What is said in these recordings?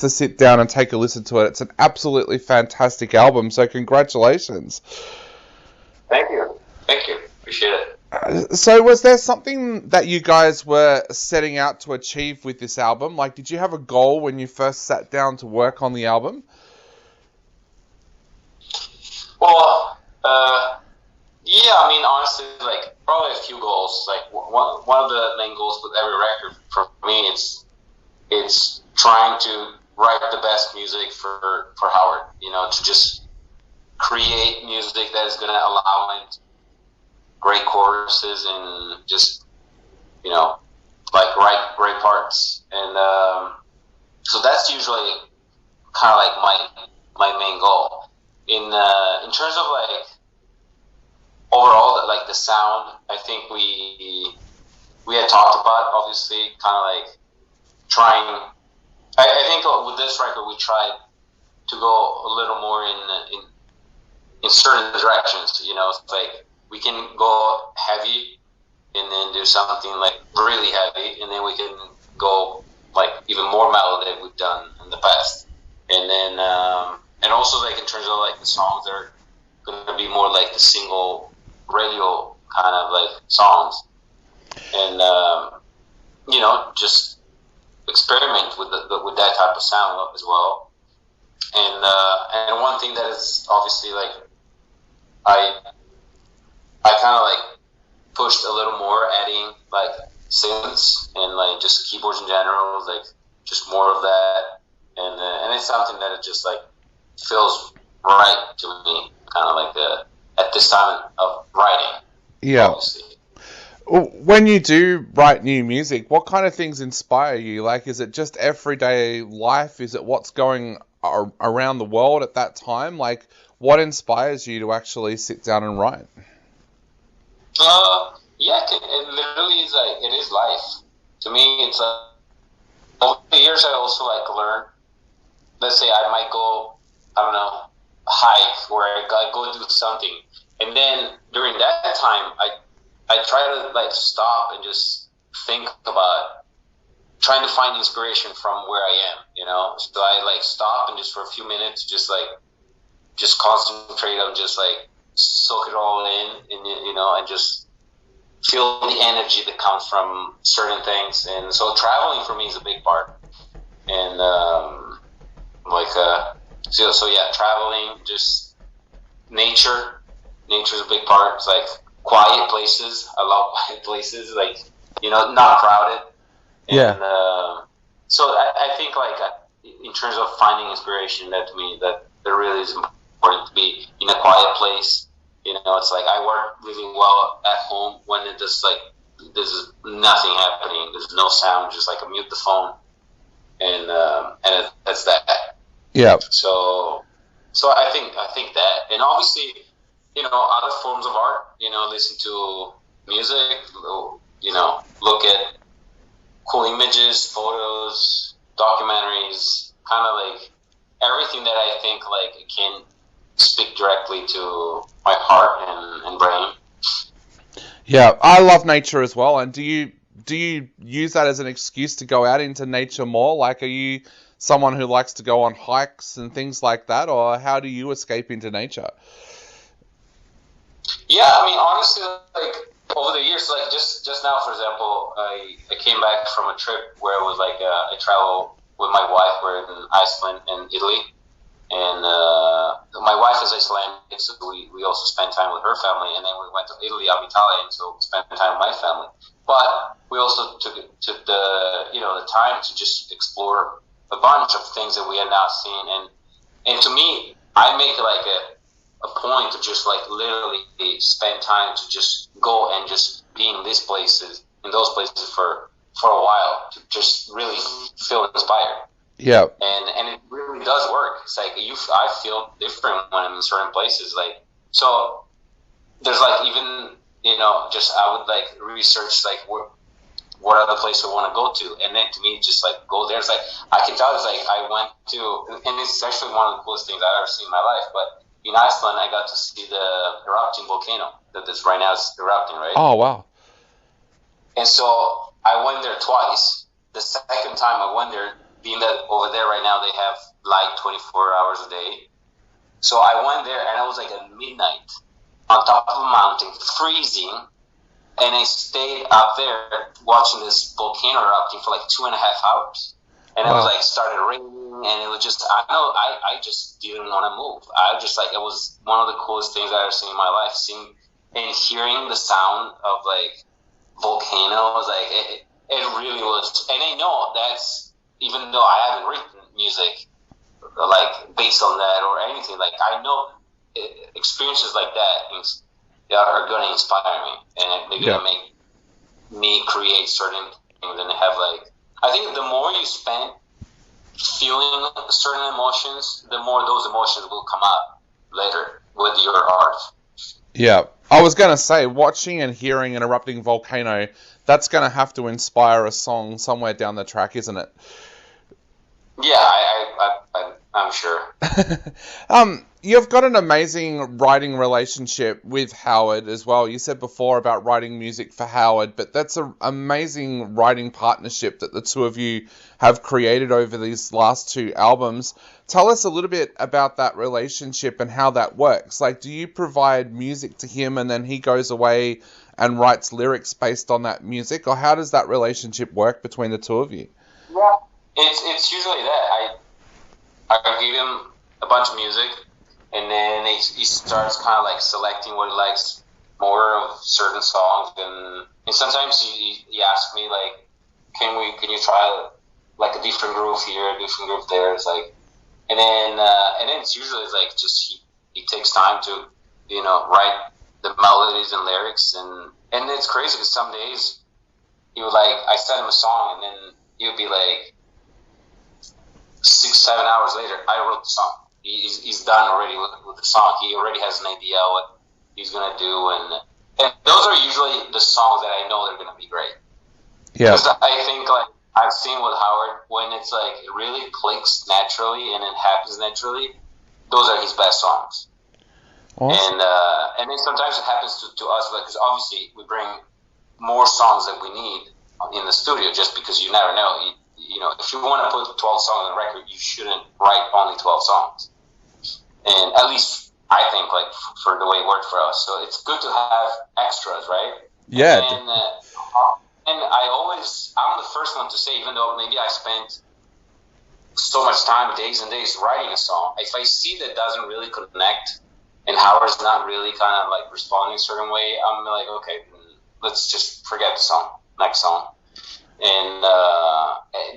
to sit down and take a listen to it. It's an absolutely fantastic album, so congratulations. Thank you, appreciate it. So was there something that you guys were setting out to achieve with this album? Like, did you have a goal when you first sat down to work on the album? Well, yeah, I mean, honestly, like, probably a few goals. Like, one of the main goals with every record for me, it's trying to write the best music for Howard, you know, to just create music that is going to allow him great choruses and just, you know, like write great parts. And so that's usually kind of like my main goal. In terms of like overall, like the sound, I think we had talked about, obviously, kind of like trying. I think with this record we tried to go a little more in certain directions. You know, it's like we can go heavy and then do something like really heavy, and then we can go like even more metal that we've done in the past, and then and also like in terms of like the songs, they're going to be more like the single radio kind of like songs, and you know, just experiment with with that type of sound as well. And one thing that is obviously like I kind of like pushed a little more, adding like synths and like just keyboards in general, like just more of that, and it's something that it just like feels right to me, kind of like at this time of writing. Yeah. Obviously. When you do write new music, what kind of things inspire you? Like, is it just everyday life? Is it what's going around the world at that time? Like, what inspires you to actually sit down and write? Yeah, it literally is like, it is life. To me, it's over the years I also like learn. Let's say I might go, I don't know, hike, or I go do something, and then during that time, I try to like stop and just think about trying to find inspiration from where I am, you know. So I like stop and just for a few minutes, just concentrate on just like soak it all in, and you know, and just feel the energy that comes from certain things. And so traveling for me is a big part, and so yeah, traveling, just nature's a big part. It's like quiet places. I love quiet places, like, you know, not crowded. Yeah. And so I think like in terms of finding inspiration, that to me that really is important to be in a quiet place. You know, it's like I work really well at home when it just like there's nothing happening, there's no sound, just like I mute the phone, and that's that. Yeah. So I think that, and obviously, you know, other forms of art, you know, listen to music, you know, look at cool images, photos, documentaries, kind of like everything that I think like it can speak directly to my heart and brain. Yeah, I love nature as well. And do you use that as an excuse to go out into nature more? Like, are you someone who likes to go on hikes and things like that, or how do you escape into nature? Yeah, I mean, honestly, like over the years, like just now, for example, I came back from a trip where it was like I traveled with my wife. We're in Iceland and Italy, and my wife is Icelandic, so we also spent time with her family, and then we went to Italy. I'm Italian, so we spent time with my family. But we also took the time to just explore a bunch of things that we had not seen, and to me, I make like a point to just like literally spend time to just go and just be in those places for a while, to just really feel inspired. Yeah. And it really does work. It's like I feel different when I'm in certain places. Like, so there's like even, you know, just I would like research like what other place I want to go to, and then to me just like go there. It's like I can tell it's like I went to, and it's actually one of the coolest things I've ever seen in my life. But in Iceland, I got to see the erupting volcano that is right now is erupting, right? Oh, wow. And so I went there twice. The second time I went there, being that over there right now they have light 24 hours a day. So I went there and I was like at midnight on top of a mountain, freezing, and I stayed up there watching this volcano erupting for like 2.5 hours. And it was like started raining, and it was just I just didn't want to move. I just like it was one of the coolest things I've ever seen in my life. Seeing and hearing the sound of like volcanoes, like it really was. And I know that's even though I haven't written music like based on that or anything. Like I know experiences like that are going to inspire me, and they're going to make me create certain things and have like. I think the more you spend feeling certain emotions, the more those emotions will come up later with your art. Yeah. I was going to say, watching and hearing an erupting volcano, that's going to have to inspire a song somewhere down the track, isn't it? Yeah, I'm sure. You've got an amazing writing relationship with Howard as well. You said before about writing music for Howard, but that's an amazing writing partnership that the two of you have created over these last 2 albums. Tell us a little bit about that relationship and how that works. Like, do you provide music to him and then he goes away and writes lyrics based on that music, or how does that relationship work between the two of you? Yeah, it's usually that I give him a bunch of music. And then he starts kind of like selecting what he likes more of certain songs, and sometimes he asks me like, can you try like a different groove here, a different groove there? It's like, and then it's usually like just he takes time to write the melodies and lyrics, and it's crazy because some days he would like I send him a song and then he would be like 6-7 hours later I wrote the song. He's done already with the song. He already has an idea what he's gonna do, and those are usually the songs that I know they're gonna be great. Yeah. Because I think like I've seen with Howard when it's like it really clicks naturally and it happens naturally. Those are his best songs. Awesome. And then sometimes it happens to us because obviously we bring more songs than we need in the studio just because you never know. If you want to put 12 songs on a record, you shouldn't write only 12 songs. And at least I think, like, for the way it worked for us. So it's good to have extras, right? Yeah. And I'm the first one to say, even though maybe I spent so much time, days and days, writing a song, if I see that doesn't really connect and Howard's not really kind of, like, responding a certain way, I'm like, okay, let's just forget the song, next song. And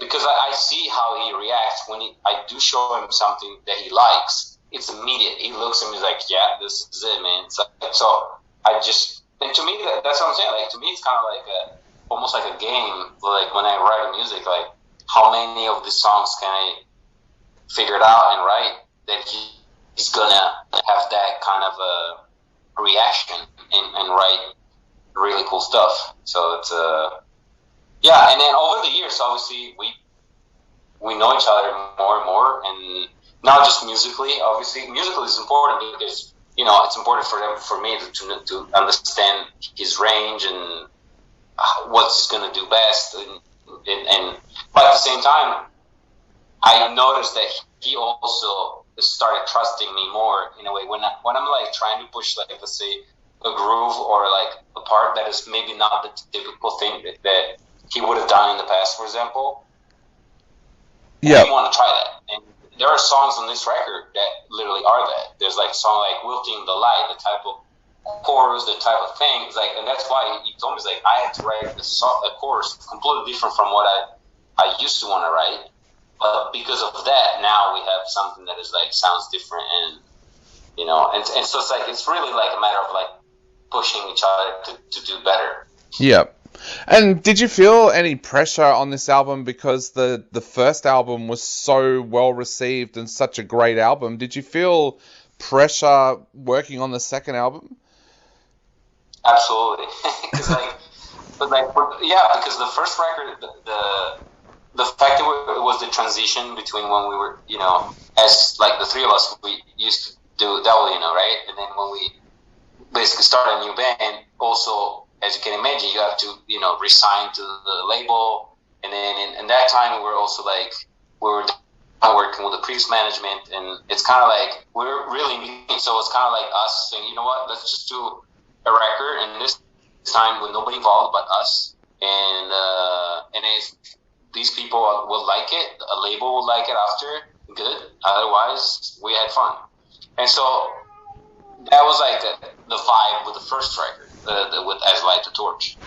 because I see how he reacts when I do show him something that he likes, it's immediate. He looks at me like, yeah, this is it, man. It's like, so I just, and to me, that's what I'm saying. Like, to me, it's kind of like almost like a game. Like when I write music, like how many of the songs can I figure it out and write that he's gonna have that kind of a reaction and write really cool stuff. So it's yeah, and then over the years, obviously, we know each other more and more, and not just musically. Obviously, musically is important because it's important for me to understand his range and what he's gonna do best, and but at the same time, I noticed that he also started trusting me more in a way when I'm like trying to push, like, let's say a groove or like a part that is maybe not the typical thing that he would have done in the past, for example. Yeah, I want to try that. And there are songs on this record that literally are that. There's like a song like "Wilting the Light," the type of chorus, the type of thing. It's like, and that's why he told me, like, I had to write a chorus completely different from what I used to want to write. But because of that, now we have something that is like sounds different, and and so it's like it's really like a matter of like pushing each other to do better. Yeah. And did you feel any pressure on this album because the first album was so well received and such a great album? Did you feel pressure working on the second album? Absolutely. because the first record, the fact that it was the transition between when we were, as like the three of us, we used to do Devil, right? And then when we basically started a new band, also, as you can imagine, you have to, resign to the label. And then in that time, we were also like, we were working with the previous management, and it's kind of like we're really meeting. So it's kind of like us saying, you know what, let's just do a record, and this time with nobody involved but us, and if these people will like it, a label will like it after, good. Otherwise, we had fun, and so that was like the vibe with the first record, with As Light the Torch.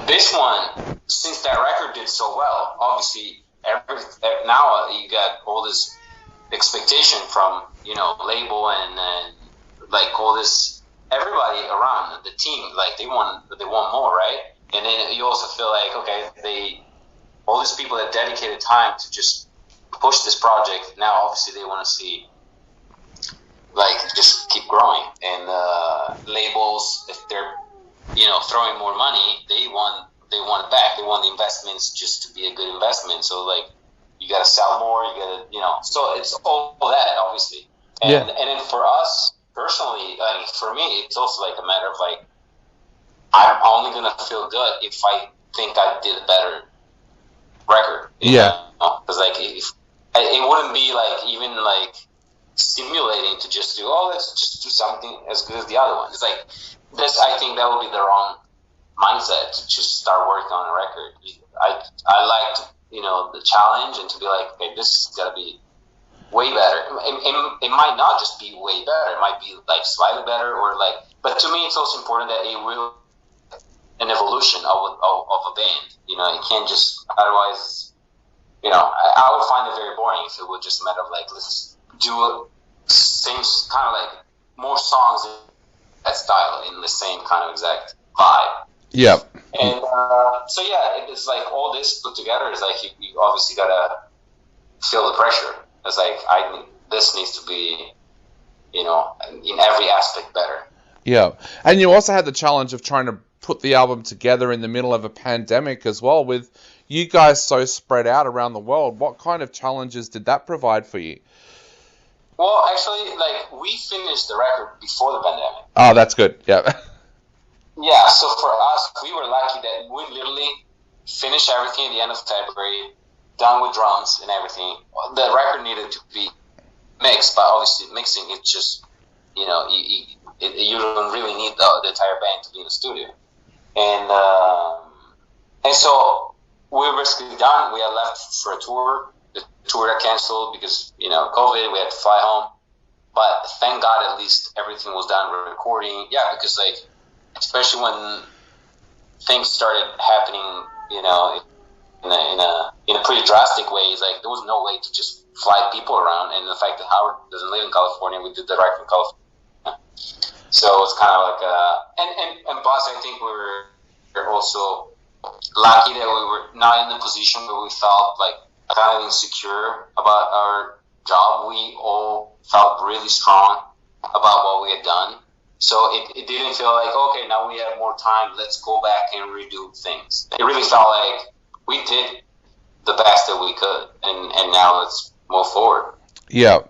This one, since that record did so well, obviously now you got all this expectation from label and like all this everybody around the team, like they want more, right? And then you also feel like, okay, all these people that dedicated time to just push this project, now obviously they want to see like just keep growing, and labels, if they're throwing more money, they want it back. They want the investments just to be a good investment. So like you got to sell more, you got to so it's all that obviously. And then for us personally, I mean, for me, it's also like a matter of like, I'm only gonna feel good if I think I did a better record. Because like it wouldn't be like even like stimulating to just do, let's just do something as good as the other one. It's like this. I think that would be the wrong mindset to just start working on a record. I like the challenge, and to be like, okay, this has got to be way better. It might not just be way better. It might be like slightly better, or like. But to me, it's also important that it will an evolution of a band. It can't just, otherwise, I would find it very boring if it would just matter of like, let's do same kind of like more songs in that style in the same kind of exact vibe. Yeah. And so yeah, it's like all this put together is like you obviously gotta feel the pressure. It's like this needs to be, in every aspect better. Yeah, and you also had the challenge of trying to put the album together in the middle of a pandemic as well, with you guys so spread out around the world. What kind of challenges did that provide for you? Well, actually, like, we finished the record before the pandemic. Oh, that's good. Yeah. Yeah, so for us, we were lucky that we literally finished everything at the end of February, done with drums and everything. The record needed to be mixed, but obviously mixing, it's just, you don't really need the entire band to be in the studio. And so we were basically done. We had left for a tour. The tour got canceled because, COVID, we had to fly home. But thank God at least everything was done. We're recording. Yeah, because like, especially when things started happening, in a pretty drastic way, it's like there was no way to just fly people around. And the fact that Howard doesn't live in California, we did the record in California. So it's kind of like, and plus I think we were also lucky that we were not in a position where we felt like kind of insecure about our job. We all felt really strong about what we had done. So it didn't feel like, okay, now we have more time, let's go back and redo things. It really felt like we did the best that we could, and now let's move forward. Yeah.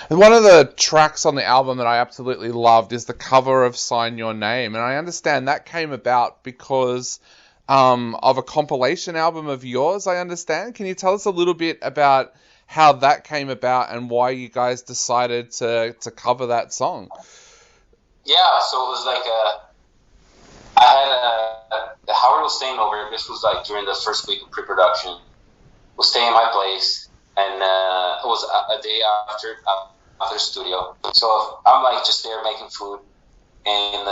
And one of the tracks on the album that I absolutely loved is the cover of Sign Your Name. And I understand that came about because of a compilation album of yours, I understand. Can you tell us a little bit about how that came about and why you guys decided to cover that song? Yeah, so it was like Howard was staying over. This was like during the first week of pre-production. Was staying at my place, and it was a day after the studio. So I'm like just there making food, and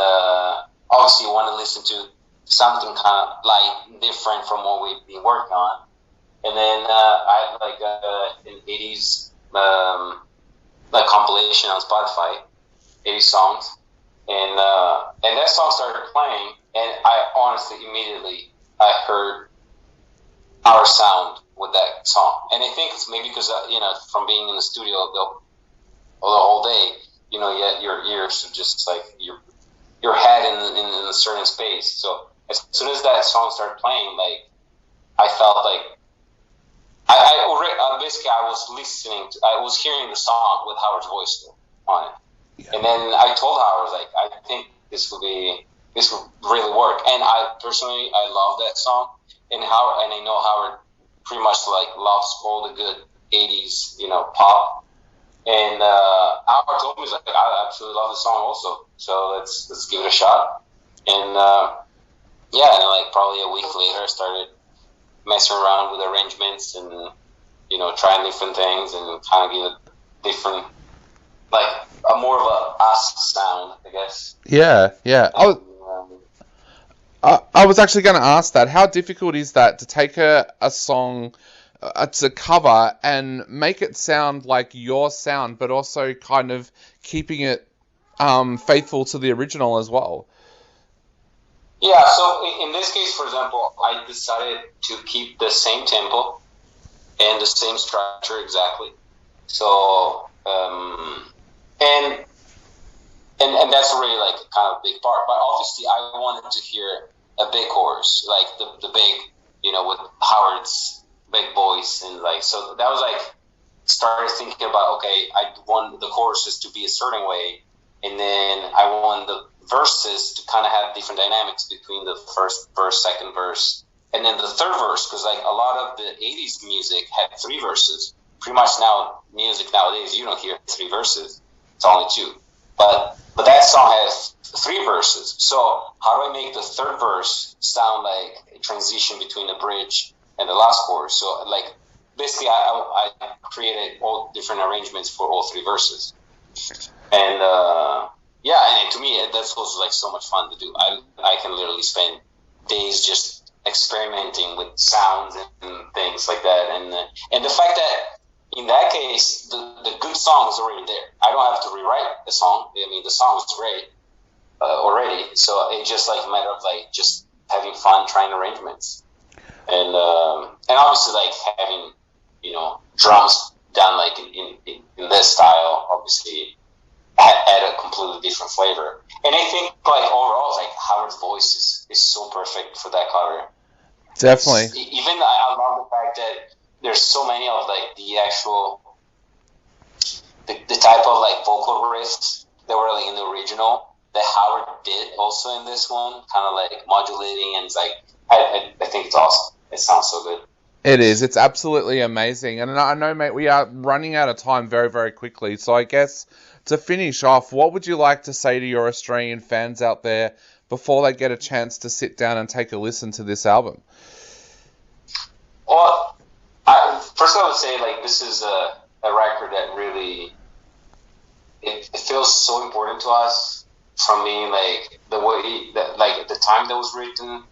obviously you want to listen to something kind of like different from what we've been working on. And then I had like an 80s like compilation on Spotify, 80 songs. And that song started playing, and I honestly immediately I heard our sound with that song. And I think it's maybe because from being in the studio the whole day, your ears are just like your head in a certain space. So as soon as that song started playing, like I felt like I was hearing the song with Howard's voice still on it. Yeah. And then I told Howard, like, I think this would really work. And I love that song. And I know Howard pretty much like loves all the good '80s, pop. And Howard told me, he's like, I absolutely love the song also, so let's give it a shot. And yeah, and like probably a week later, I started messing around with arrangements and trying different things and kind of give it different, like a more of a us sound, I guess. Yeah, yeah. I was actually going to ask that. How difficult is that to take a song, to cover and make it sound like your sound, but also kind of keeping it faithful to the original as well? Yeah, so in this case, for example, I decided to keep the same tempo and the same structure exactly. So, and that's really like kind of a big part. But obviously, I wanted to hear a big chorus, like the big, with Howard's big voice, and like so that was like started thinking about, okay, I want the choruses to be a certain way, and then I want the verses to kind of have different dynamics between the first verse, second verse, and then the third verse, because like a lot of the '80s music had 3 verses. Pretty much now, music nowadays, you don't hear 3 verses; it's only 2. But that song has 3 verses. So how do I make the third verse sound like a transition between the bridge and the last chorus? So like basically, I created all different arrangements for all 3 verses, and yeah, and to me that's also like so much fun to do. I can literally spend days just experimenting with sounds and things like that, and the fact that in that case the good song is already there. I don't have to rewrite the song. I mean, the song is great already, so it's just like a matter of like just having fun trying arrangements, and obviously like having drums done like in this style obviously add a completely different flavor. And I think like overall, like Howard's voice is so perfect for that cover. Definitely. Even I love the fact that there's so many of like the actual the type of like vocal riffs that were like in the original that Howard did also in this one, kind of like modulating, and it's like I think it's awesome. It sounds so good. It is. It's absolutely amazing. And I know, mate, we are running out of time very, very quickly. So I guess to finish off, what would you like to say to your Australian fans out there before they get a chance to sit down and take a listen to this album? Well, first I would say like this is a record that really it feels so important to us, from being like the way that like the time that was written,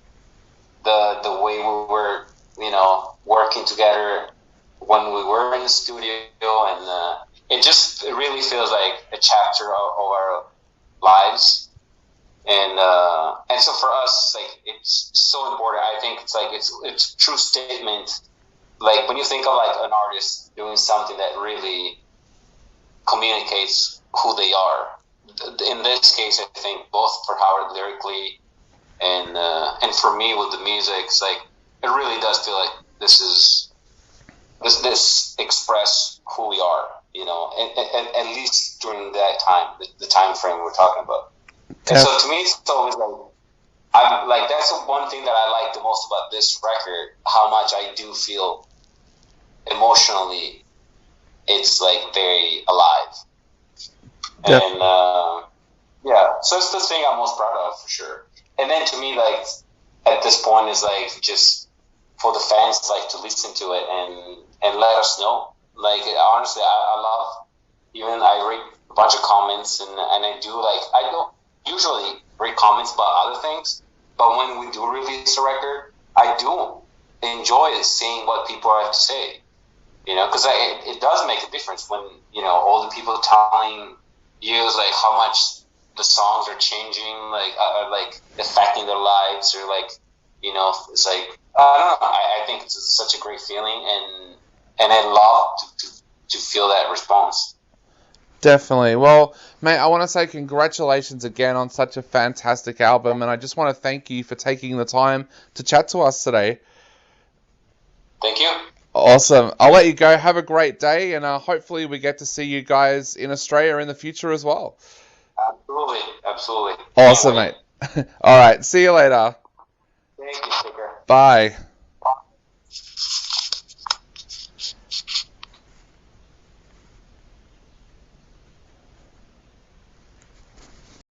the way we were working together when we were in the studio, and it really feels like a chapter of our lives, and so for us, like it's so important. I think it's like it's a true statement. Like when you think of like an artist doing something that really communicates who they are. In this case, I think both for Howard lyrically and for me with the music, it's like it really does feel like this express who we are, and at least during that time, the time frame we're talking about. And so to me, it's always like that's one thing that I like the most about this record, how much I do feel emotionally. It's like very alive, and yeah. So it's the thing I'm most proud of for sure. And then to me, like at this point, is like just for the fans like to listen to it and let us know. Like honestly, I love, even I read a bunch of comments and I do like I don't usually read comments about other things, but when we do release a record, I do enjoy seeing what people have to say. Because it does make a difference when all the people telling you like how much the songs are changing, like are like affecting their lives, or like it's like I don't know. I think it's such a great feeling, and I love to feel that response. Definitely. Well, mate, I want to say congratulations again on such a fantastic album, and I just want to thank you for taking the time to chat to us today. Thank you. Awesome. I'll let you go. Have a great day, and hopefully we get to see you guys in Australia in the future as well. Absolutely. Absolutely. Awesome, mate. All right. See you later. Thank you, Sticker. Bye.